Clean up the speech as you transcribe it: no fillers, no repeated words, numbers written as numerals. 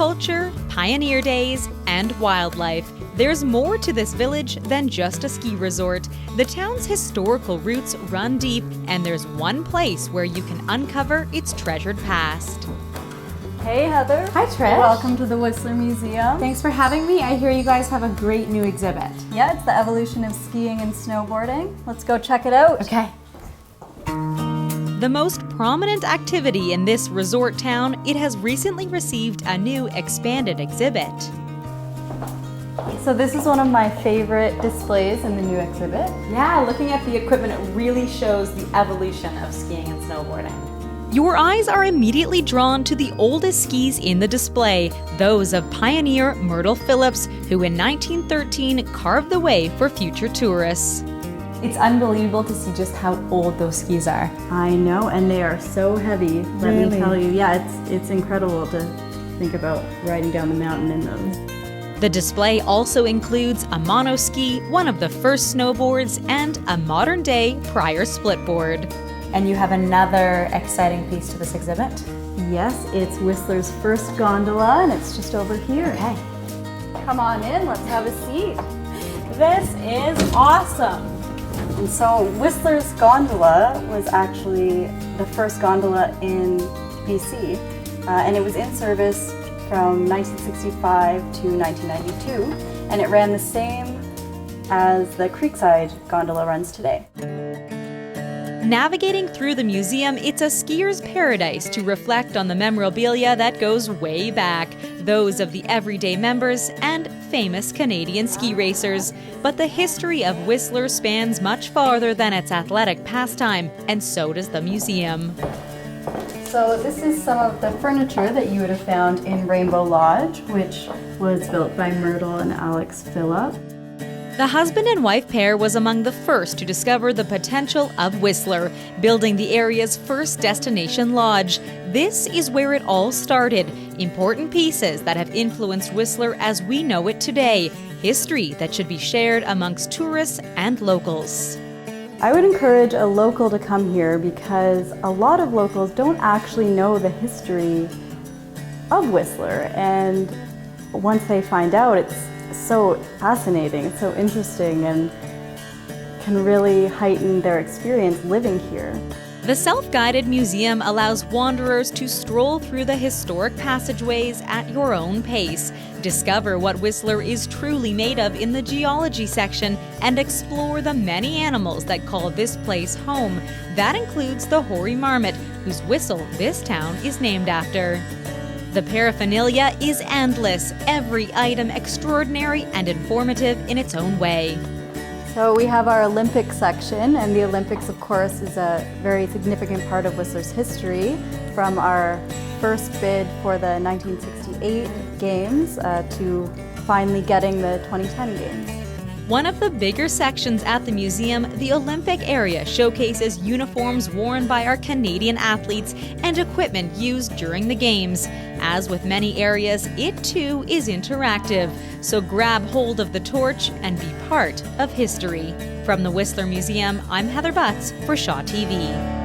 culture, pioneer days, and wildlife. There's more to this village than just a ski resort. The town's historical roots run deep, and there's one place where you can uncover its treasured past. Hey Heather. Hi Trish. Welcome to the Whistler Museum. Thanks for having me. I hear you guys have a great new exhibit. Yeah, it's the evolution of skiing and snowboarding. Let's go check it out. Okay. The most prominent activity in this resort town, it has recently received a new expanded exhibit. So this is one of my favorite displays in the new exhibit. Yeah, looking at the equipment, it really shows the evolution of skiing and snowboarding. Your eyes are immediately drawn to the oldest skis in the display, those of pioneer Myrtle Phillips, who in 1913 carved the way for future tourists. It's unbelievable to see just how old those skis are. I know, and they are so heavy. Let me tell you, yeah, it's incredible to think about riding down the mountain in those. The display also includes a monoski, one of the first snowboards, and a modern-day prior splitboard. And you have another exciting piece to this exhibit? Yes, it's Whistler's first gondola, and it's just over here. Okay. Come on in, let's have a seat. This is awesome. And so Whistler's gondola was actually the first gondola in BC, and it was in service from 1965 to 1992, and it ran the same as the Creekside gondola runs today. Navigating through the museum, it's a skier's paradise to reflect on the memorabilia that goes way back, those of the everyday members and famous Canadian ski racers. But the history of Whistler spans much farther than its athletic pastime, and so does the museum. So this is some of the furniture that you would have found in Rainbow Lodge, which was built by Myrtle and Alex Phillip. The husband and wife pair was among the first to discover the potential of Whistler, building the area's first destination lodge. This is where it all started. Important pieces that have influenced Whistler as we know it today. History that should be shared amongst tourists and locals. I would encourage a local to come here because a lot of locals don't actually know the history of Whistler, and once they find out, it's so fascinating, it's so interesting, and can really heighten their experience living here. The self-guided museum allows wanderers to stroll through the historic passageways at your own pace, discover what Whistler is truly made of in the geology section, and explore the many animals that call this place home. That includes the hoary marmot, whose whistle this town is named after. The paraphernalia is endless, every item extraordinary and informative in its own way. So we have our Olympic section, and the Olympics, of course, is a very significant part of Whistler's history, from our first bid for the 1968 Games to finally getting the 2010 Games. One of the bigger sections at the museum, the Olympic area, showcases uniforms worn by our Canadian athletes and equipment used during the Games. As with many areas, it too is interactive, so grab hold of the torch and be part of history. From the Whistler Museum, I'm Heather Butts for Shaw TV.